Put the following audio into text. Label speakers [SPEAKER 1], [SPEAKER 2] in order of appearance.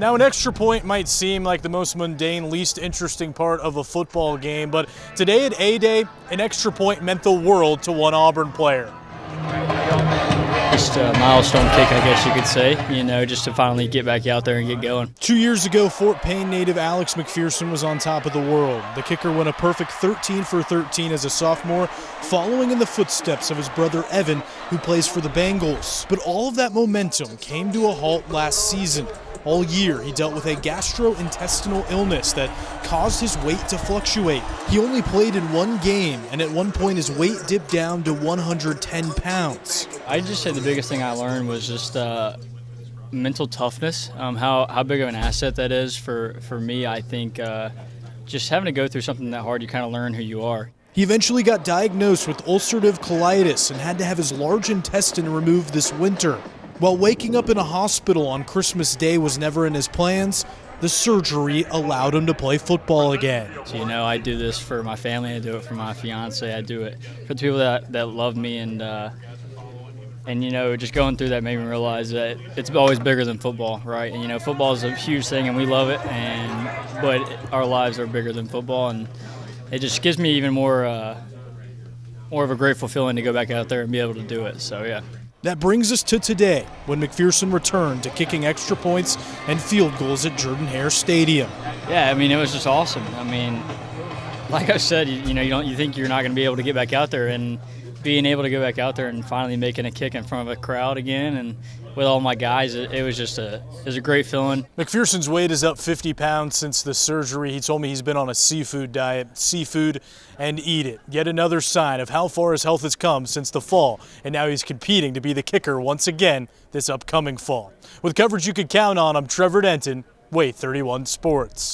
[SPEAKER 1] Now, an extra point might seem like the most mundane, least interesting part of a football game, but today at A-Day, an extra point meant the world to one Auburn player.
[SPEAKER 2] Just a milestone kick, I guess you could say, just to finally get back out there and get going.
[SPEAKER 1] 2 years ago, Fort Payne native Alex McPherson was on top of the world. The kicker went a perfect 13 for 13 as a sophomore, following in the footsteps of his brother Evan, who plays for the Bengals. But all of that momentum came to a halt last season. All year, he dealt with a gastrointestinal illness that caused his weight to fluctuate. He only played in one game, and at one point his weight dipped down to 110 pounds.
[SPEAKER 2] I just say the biggest thing I learned was just mental toughness, how big of an asset that is for me. I think just having to go through something that hard, you kind of learn who you are.
[SPEAKER 1] He eventually got diagnosed with ulcerative colitis and had to have his large intestine removed this winter. While waking up in a hospital on Christmas Day was never in his plans, the surgery allowed him to play football again.
[SPEAKER 2] So, I do this for my family, I do it for my fiance, I do it for the people that love me, and just going through that made me realize that it's always bigger than football, right? And football is a huge thing and we love it, but our lives are bigger than football, and it just gives me even more of a grateful feeling to go back out there and be able to do it, so yeah.
[SPEAKER 1] That brings us to today, when McPherson returned to kicking extra points and field goals at Jordan-Hare Stadium.
[SPEAKER 2] Yeah, it was just awesome. Like I said, you think you're not going to be able to get back out there, and being able to go back out there and finally making a kick in front of a crowd again and with all my guys, it was a great feeling.
[SPEAKER 1] McPherson's weight is up 50 pounds since the surgery. He told me he's been on a seafood diet, seafood and eat it. Yet another sign of how far his health has come since the fall, and now he's competing to be the kicker once again this upcoming fall. With coverage you could count on, I'm Trevor Denton, Way 31 Sports.